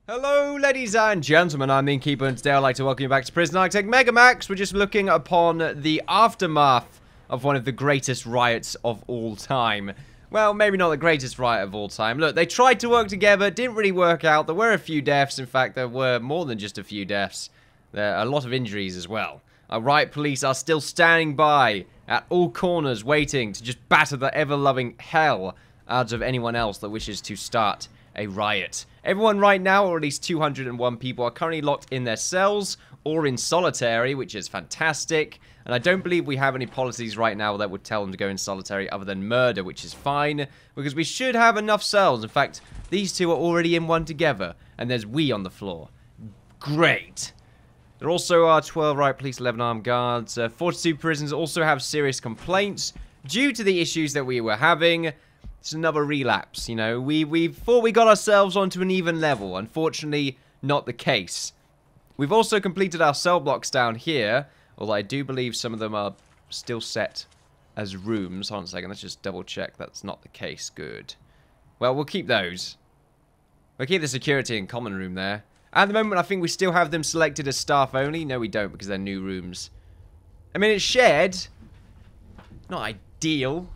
Hello, ladies and gentlemen, I'm the Innkeeper, and today I'd like to welcome you back to Prison Architect Megamax. We're just looking upon the aftermath of one of the greatest riots of all time. Well, maybe not the greatest riot of all time. Look, they tried to work together, didn't really work out. There were a few deaths. In fact, there were more than just a few deaths. There are a lot of injuries as well. Our riot police are still standing by at all corners, waiting to just batter the ever-loving hell out of anyone else that wishes to start a riot. Everyone right now, or at least 201 people, are currently locked in their cells or in solitary, which is fantastic. And I don't believe we have any policies right now that would tell them to go in solitary other than murder, which is fine, because we should have enough cells. In fact, these two are already in one together, and there's we on the floor. Great. There also are 12 riot police, 11 armed guards. 42 prisons also have serious complaints due to the issues that we were having. It's another relapse, you know. We thought we got ourselves onto an even level. Unfortunately, not the case. We've also completed our cell blocks down here, although I do believe some of them are still set as rooms. Hold on a second, let's just double check that's not the case. Good. Well, we'll keep those. We'll keep the security and common room there. At the moment, I think we still have them selected as staff only. No, we don't, because they're new rooms. I mean, it's shared. Not ideal.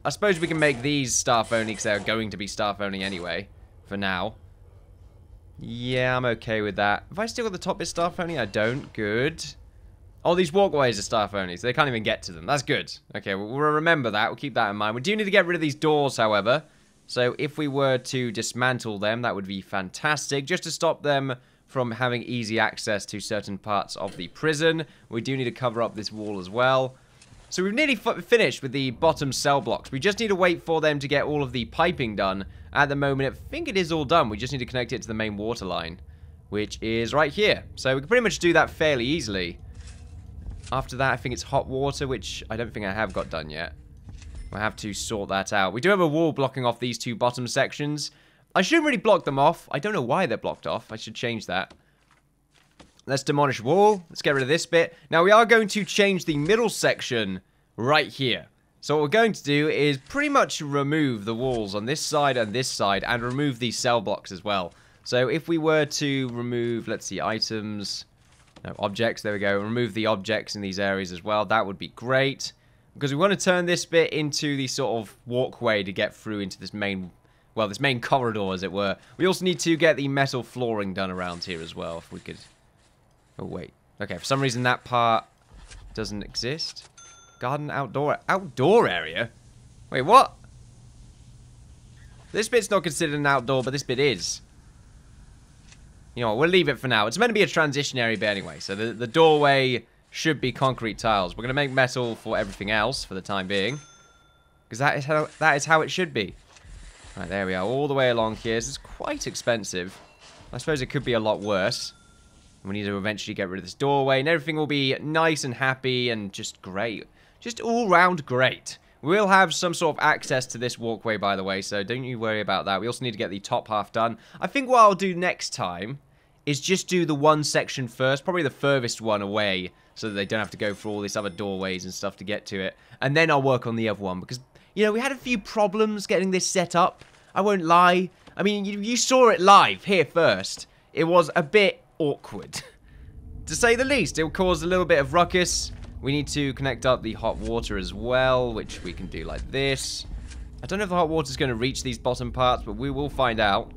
I suppose we can make these staff only because they're going to be staff only anyway, for now. Yeah, I'm okay with that. Have I still got the top bit staff only? I don't. Good. Oh, these walkways are staff only, so they can't even get to them. That's good. Okay, we'll remember that. We'll keep that in mind. We do need to get rid of these doors, however. So if we were to dismantle them, that would be fantastic. Just to stop them from having easy access to certain parts of the prison. We do need to cover up this wall as well. So we've nearly finished with the bottom cell blocks. We just need to wait for them to get all of the piping done. At the moment, I think it is all done. We just need to connect it to the main water line, which is right here. So we can pretty much do that fairly easily. After that, I think it's hot water, which I don't think I have got done yet. We'll have to sort that out. We do have a wall blocking off these two bottom sections. I shouldn't really block them off. I don't know why they're blocked off. I should change that. Let's demolish wall. Let's get rid of this bit. Now, we are going to change the middle section right here. So what we're going to do is pretty much remove the walls on this side and remove these cell blocks as well. So if we were to remove, let's see, items, no, objects, there we go. Remove the objects in these areas as well. That would be great. Because we want to turn this bit into the sort of walkway to get through into this main, well, this main corridor, as it were. We also need to get the metal flooring done around here as well, if we could. Oh, wait. Okay, for some reason that part doesn't exist. Garden outdoor area? Wait, what? This bit's not considered an outdoor, but this bit is. You know what, we'll leave it for now. It's meant to be a transitionary bit anyway, so the doorway should be concrete tiles. We're going to make metal for everything else for the time being. Because that is how it should be. Right, there we are, all the way along here. This is quite expensive. I suppose it could be a lot worse. We need to eventually get rid of this doorway, and everything will be nice and happy and just great. Just all round great. We'll have some sort of access to this walkway, by the way, so don't you worry about that. We also need to get the top half done. I think what I'll do next time is just do the one section first, probably the furthest one away, so that they don't have to go through all these other doorways and stuff to get to it. And then I'll work on the other one, because, you know, we had a few problems getting this set up. I won't lie. I mean, you saw it live here first. It was a bit awkward, to say the least. It will cause a little bit of ruckus. We need to connect up the hot water as well, which we can do like this. I don't know if the hot water is going to reach these bottom parts, but we will find out.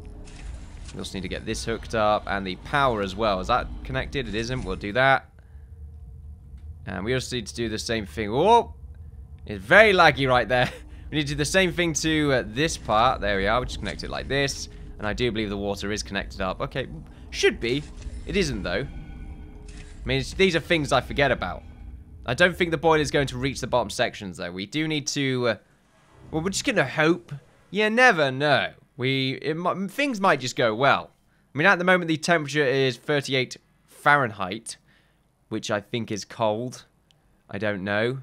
We also need to get this hooked up, and the power as well. Is that connected? It isn't. We'll do that. And we also need to do the same thing. Oh, it's very laggy right there. We need to do the same thing to this part. There we are. We'll just connect it like this. And I do believe the water is connected up. Okay, should be. It isn't, though. I mean, these are things I forget about. I don't think the boiler is going to reach the bottom sections, though. We do need to... well, we're just going to hope. You never know. Things might just go well. I mean, at the moment, the temperature is 38 Fahrenheit, which I think is cold. I don't know.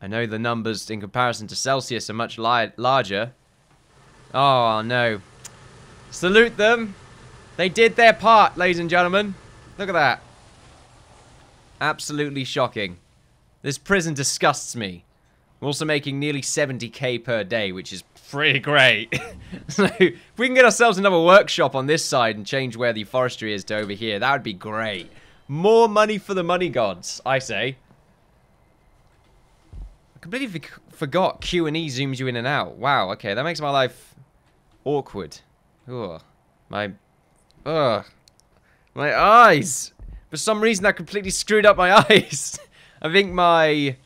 I know the numbers in comparison to Celsius are much larger. Oh, no. Salute them. They did their part, ladies and gentlemen. Look at that. Absolutely shocking. This prison disgusts me. We're also making nearly 70k per day, which is pretty great. So, if we can get ourselves another workshop on this side and change where the forestry is to over here, that would be great. More money for the money gods, I say. I completely forgot Q and E zooms you in and out. Wow, okay, that makes my life awkward. Ugh. My eyes. For some reason, that completely screwed up my eyes. I think my...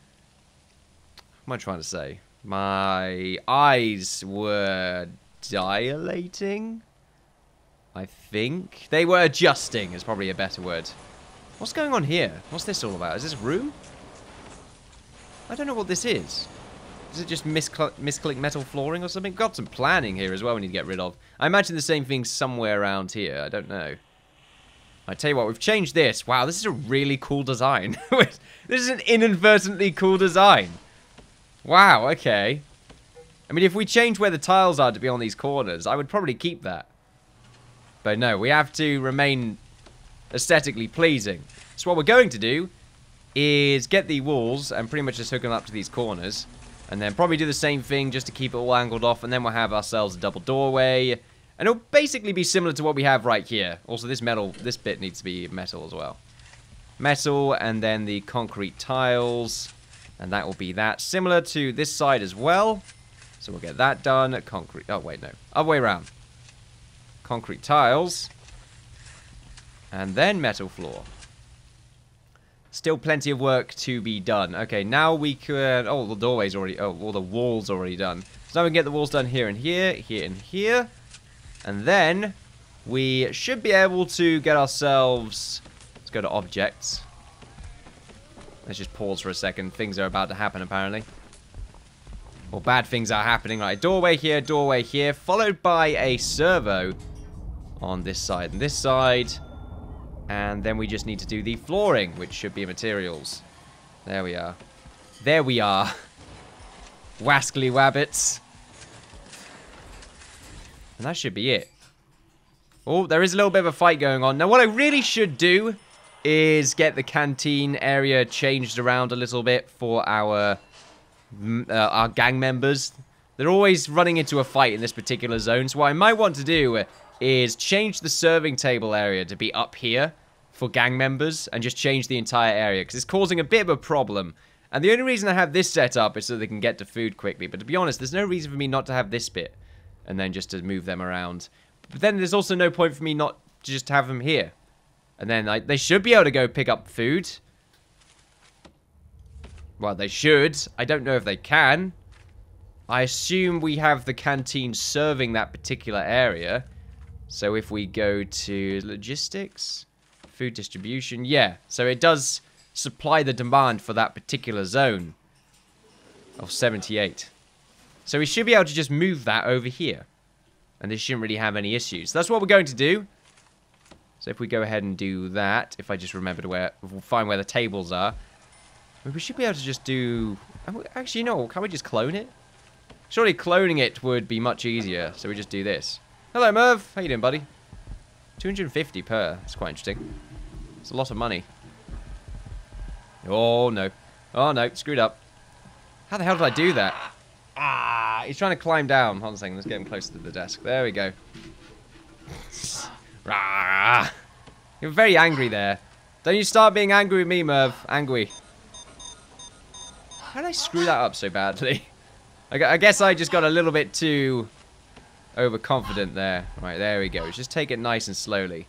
What am I trying to say? My eyes were dilating? I think. They were adjusting is probably a better word. What's going on here? What's this all about? Is this a room? I don't know what this is. Is it just misclick metal flooring or something? Got some planning here as well we need to get rid of. I imagine the same thing somewhere around here. I don't know. I tell you what, we've changed this. Wow, this is a really cool design. This is an inadvertently cool design. Wow, okay. I mean, if we change where the tiles are to be on these corners, I would probably keep that. But no, we have to remain aesthetically pleasing. So what we're going to do is get the walls and pretty much just hook them up to these corners. And then probably do the same thing just to keep it all angled off. And then we'll have ourselves a double doorway. And it'll basically be similar to what we have right here. Also, this bit needs to be metal as well. Metal, and then the concrete tiles. And that will be that. Similar to this side as well. So we'll get that done. Concrete. Oh, wait, no. Other way around. Concrete tiles. And then metal floor. Still plenty of work to be done. Okay, now we can... Oh, the doorway's already... Oh, all the walls already done. So now we can get the walls done here and here. Here and here. And then we should be able to get ourselves... Let's go to objects. Let's just pause for a second. Things are about to happen, apparently. Or bad things are happening. Right, doorway here, followed by a servo on this side and this side. And then we just need to do the flooring, which should be materials. There we are. There we are. Wascally wabbits. And that should be it. Oh, there is a little bit of a fight going on. Now, what I really should do is get the canteen area changed around a little bit for our gang members. They're always running into a fight in this particular zone. So what I might want to do is change the serving table area to be up here for gang members and just change the entire area because it's causing a bit of a problem. And the only reason I have this set up is so they can get to food quickly. But to be honest, there's no reason for me not to have this bit and then just to move them around. But then there's also no point for me not to just have them here. And then they should be able to go pick up food. Well, they should. I don't know if they can. I assume we have the canteen serving that particular area. So if we go to logistics, food distribution, yeah. So it does supply the demand for that particular zone of 78. So we should be able to just move that over here. And this shouldn't really have any issues. So that's what we're going to do. So if we go ahead and do that, if I just remember to find where the tables are, we should be able to just do... Actually, no, can't we just clone it? Surely cloning it would be much easier, so we just do this. Hello, Merv. How you doing, buddy? 250 per. That's quite interesting. It's a lot of money. Oh, no. Oh, no. Screwed up. How the hell did I do that? Ah, he's trying to climb down. Hold on a second. Let's get him closer to the desk. There we go. Rah! You're very angry there. Don't you start being angry with me, Merv. Angry. How did I screw that up so badly? I guess I just got a little bit too overconfident there. Right, there we go. Just take it nice and slowly.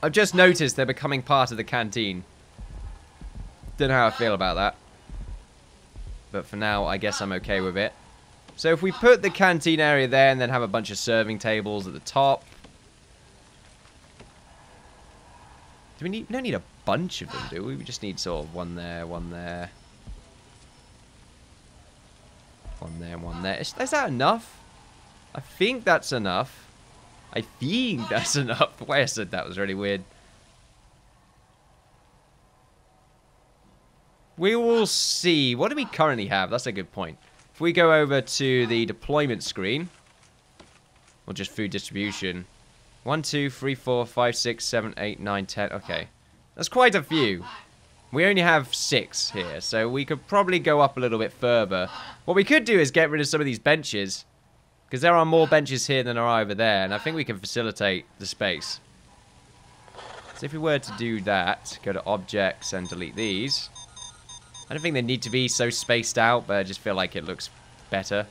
I've just noticed they're becoming part of the canteen. Don't know how I feel about that. But for now, I guess I'm okay with it. So if we put the canteen area there and then have a bunch of serving tables at the top. We don't need a bunch of them, do we? We just need sort of one there, one there. One there, one there. Is that enough? I think that's enough. I think that's enough. The way I said that was really weird. We will see. What do we currently have? That's a good point. If we go over to the deployment screen, or just food distribution. 1, 2, 3, 4, 5, 6, 7, 8, 9, 10. Okay. That's quite a few. We only have 6 here, so we could probably go up a little bit further. What we could do is get rid of some of these benches, because there are more benches here than there are over there, and I think we can facilitate the space. So if we were to do that, go to objects and delete these. I don't think they need to be so spaced out, but I just feel like it looks better.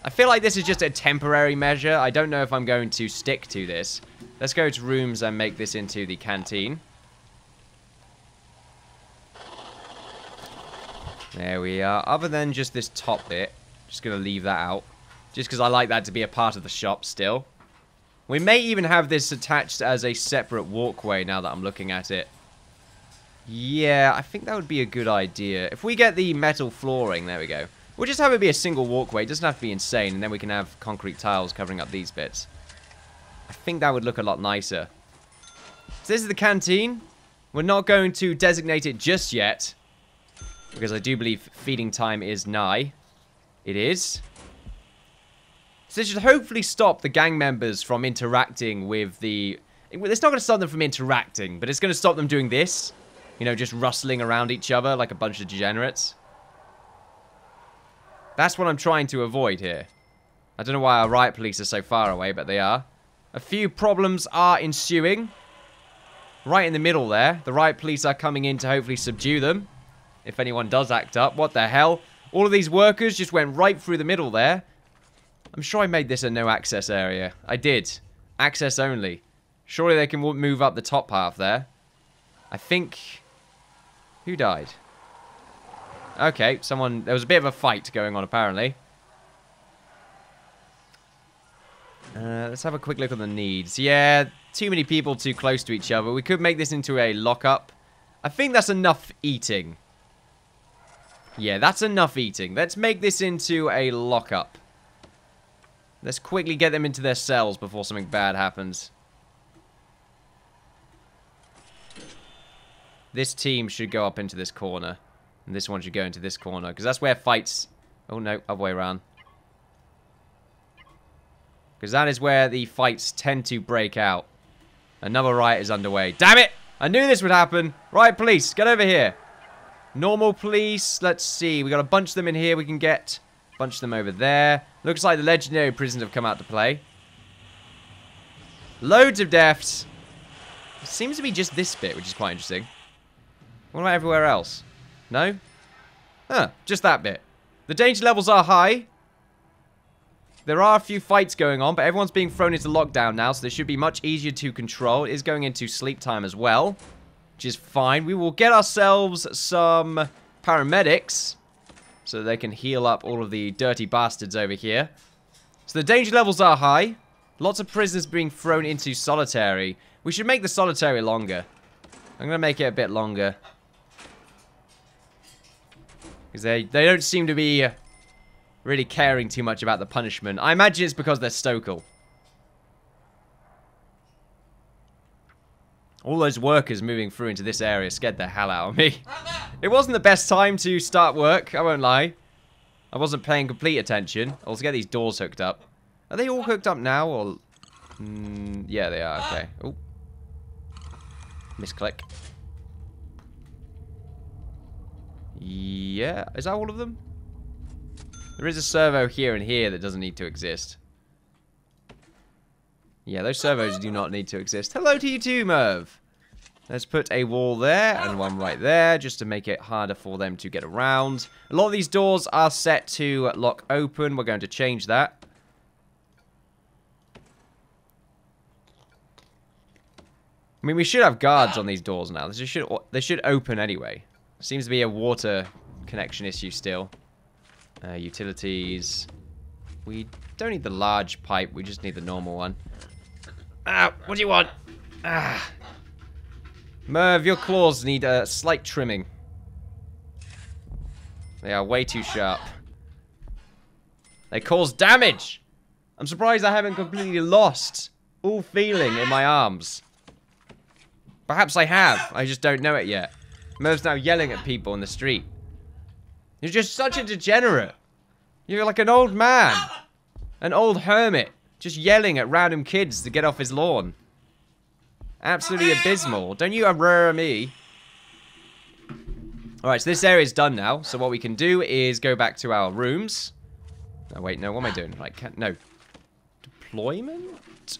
I feel like this is just a temporary measure. I don't know if I'm going to stick to this. Let's go to rooms and make this into the canteen. There we are. Other than just this top bit, just going to leave that out. Just because I like that to be a part of the shop still. We may even have this attached as a separate walkway now that I'm looking at it. Yeah, I think that would be a good idea. If we get the metal flooring, there we go. We'll just have it be a single walkway. It doesn't have to be insane, and then we can have concrete tiles covering up these bits. I think that would look a lot nicer. So this is the canteen. We're not going to designate it just yet, because I do believe feeding time is nigh. It is. So this should hopefully stop the gang members from interacting with the... It's not going to stop them from interacting, but it's going to stop them doing this. You know, just rustling around each other like a bunch of degenerates. That's what I'm trying to avoid here. I don't know why our riot police are so far away, but they are. A few problems are ensuing. Right in the middle there. The riot police are coming in to hopefully subdue them. If anyone does act up. What the hell? All of these workers just went right through the middle there. I'm sure I made this a no access area. I did. Access only. Surely they can move up the top half there. I think... Who died? Okay, someone... There was a bit of a fight going on, apparently. Let's have a quick look at the needs. Yeah, too many people too close to each other. We could make this into a lockup. I think that's enough eating. Yeah, that's enough eating. Let's make this into a lockup. Let's quickly get them into their cells before something bad happens. This team should go up into this corner. And this one should go into this corner. Because that's where fights... Oh, no. Other way around. Because that is where the fights tend to break out. Another riot is underway. Damn it! I knew this would happen. Riot police, get over here. Normal police. Let's see. We got a bunch of them in here. We can get a bunch of them over there. Looks like the legendary prisons have come out to play. Loads of deaths. It seems to be just this bit, which is quite interesting. What about everywhere else? No? Huh, just that bit. The danger levels are high. There are a few fights going on, but everyone's being thrown into lockdown now, so this should be much easier to control. It is going into sleep time as well, which is fine. We will get ourselves some paramedics so they can heal up all of the dirty bastards over here. So the danger levels are high. Lots of prisoners being thrown into solitary. We should make the solitary longer. I'm going to make it a bit longer. Because they don't seem to be really caring too much about the punishment. I imagine it's because they're Stokel. All those workers moving through into this area scared the hell out of me. It wasn't the best time to start work, I won't lie. I wasn't paying complete attention. Let's get these doors hooked up. Are they all hooked up now, or... yeah, they are, okay. Oh. Misclick. Yeah, is that all of them? There is a servo here and here that doesn't need to exist. Yeah, those servos do not need to exist. Hello to you too, Merv. Let's put a wall there and one right there just to make it harder for them to get around. A lot of these doors are set to lock open. We're going to change that. I mean, we should have guards on these doors now. They should open anyway. Seems to be a water connection issue still. Utilities. We don't need the large pipe. We just need the normal one. Ah, what do you want? Ah. Merv, your claws need a slight trimming. They are way too sharp. They cause damage. I'm surprised I haven't completely lost all feeling in my arms. Perhaps I have. I just don't know it yet. Merv's now yelling at people in the street. You're just such a degenerate. You're like an old man. An old hermit. Just yelling at random kids to get off his lawn. Absolutely abysmal. Don't you arrr me. Alright, so this area is done now. So what we can do is go back to our rooms. No, wait, no, what am I doing? Right, no. Deployment?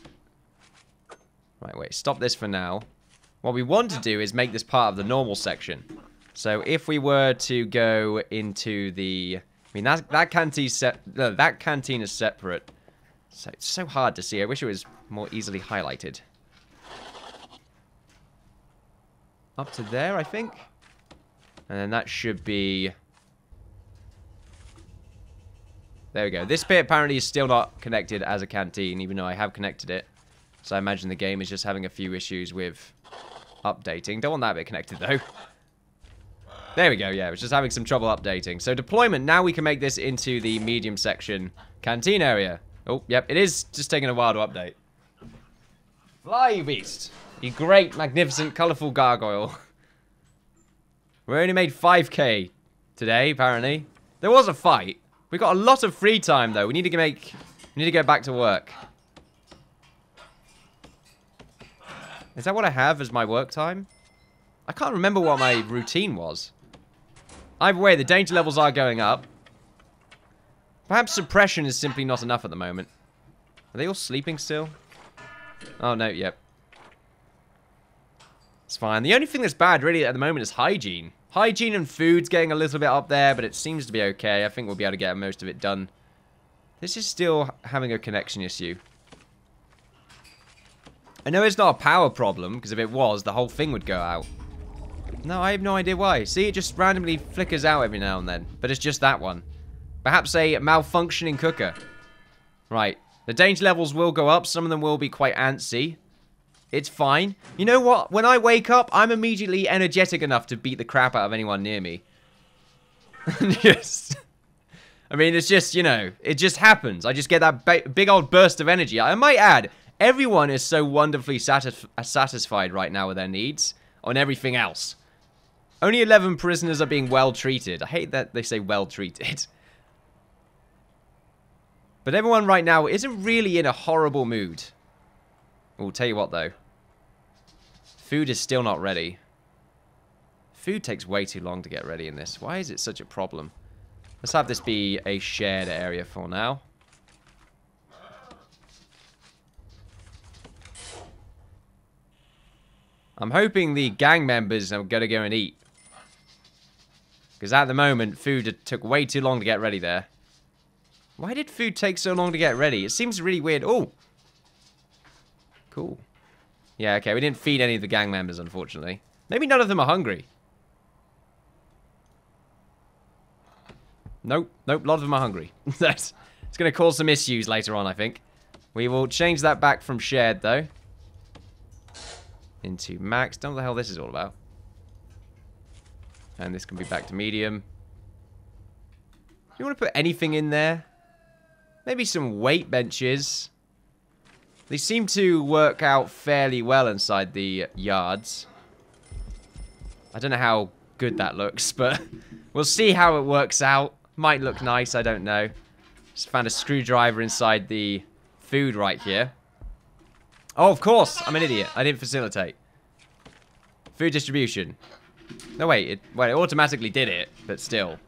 Right, wait, stop this for now. What we want to do is make this part of the normal section. So if we were to go into the... I mean, that canteen is separate. So it's so hard to see. I wish it was more easily highlighted. Up to there, I think. And then that should be... There we go. This bit apparently is still not connected as a canteen, even though I have connected it. So I imagine the game is just having a few issues with updating. Don't want that bit connected, though. There we go, yeah. It's just having some trouble updating. So deployment, now we can make this into the medium section canteen area. Oh, yep, it is just taking a while to update. Fly, you beast. You great, magnificent, colourful gargoyle. We only made 5k today, apparently. There was a fight. We got a lot of free time, though. We need to go back to work. Is that what I have as my work time? I can't remember what my routine was. Either way, the danger levels are going up. Perhaps suppression is simply not enough at the moment. Are they all sleeping still? Oh, no, yep. It's fine. The only thing that's bad, really, at the moment is hygiene. Hygiene and food's getting a little bit up there, but it seems to be okay. I think we'll be able to get most of it done. This is still having a connection issue. I know it's not a power problem, because if it was, the whole thing would go out. No, I have no idea why. See, it just randomly flickers out every now and then. But it's just that one. Perhaps a malfunctioning cooker. Right. The danger levels will go up. Some of them will be quite antsy. It's fine. You know what? When I wake up, I'm immediately energetic enough to beat the crap out of anyone near me. Just... I mean, it's just, you know, it just happens. I just get that big old burst of energy. I might add, everyone is so wonderfully satisfied right now with their needs on everything else. Only 11 prisoners are being well treated. I hate that they say well treated. But everyone right now isn't really in a horrible mood. I'll tell you what, though. Food is still not ready. Food takes way too long to get ready in this. Why is it such a problem? Let's have this be a shared area for now. I'm hoping the gang members are going to go and eat. Because at the moment, food took way too long to get ready there. Why did food take so long to get ready? It seems really weird. Oh! Cool. Yeah, okay, we didn't feed any of the gang members, unfortunately. Maybe none of them are hungry. Nope, nope, a lot of them are hungry. It's going to cause some issues later on, I think. We will change that back from shared, though. Into max. Don't know what the hell this is all about. And this can be back to medium. You want to put anything in there? Maybe some weight benches. They seem to work out fairly well inside the yards. I don't know how good that looks, but we'll see how it works out. Might look nice, I don't know. Just found a screwdriver inside the food right here. Oh, of course! I'm an idiot. I didn't facilitate. Food distribution. No, wait. It automatically did it, but still.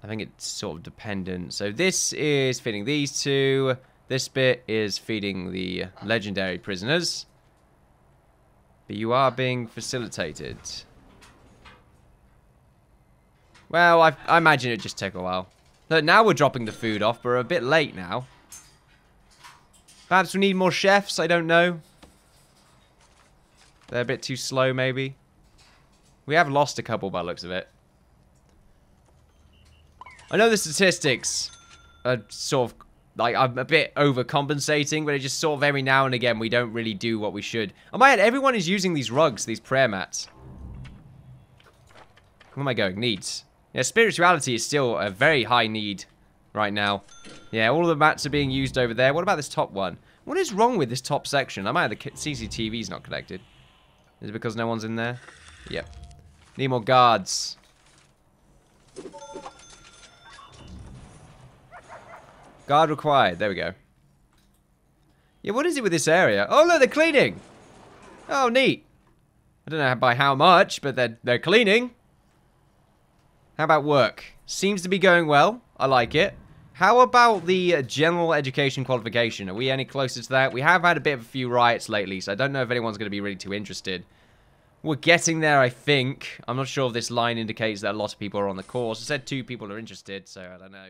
I think it's sort of dependent. So this is feeding these two. This bit is feeding the legendary prisoners. But you are being facilitated. Well, I imagine it just took a while. Look, now we're dropping the food off, but we're a bit late now. Perhaps we need more chefs, I don't know. They're a bit too slow, maybe. We have lost a couple by the looks of it. I know the statistics are sort of, like, I'm a bit overcompensating, but it just sort of every now and again we don't really do what we should. I might add, everyone is using these rugs, these prayer mats. Where am I going? Needs. Yeah, spirituality is still a very high need right now. Yeah, all of the mats are being used over there. What about this top one? What is wrong with this top section? I might have the CCTV's not connected. Is it because no one's in there? Yep. Need more guards. Guard required. There we go. Yeah, what is it with this area? Oh, look, they're cleaning. Oh, neat. I don't know by how much, but they're cleaning. How about work? Seems to be going well. I like it. How about the general education qualification? Are we any closer to that? We have had a bit of a few riots lately, so I don't know if anyone's going to be really too interested. We're getting there, I think. I'm not sure if this line indicates that a lot of people are on the course. It said 2 people are interested, so I don't know.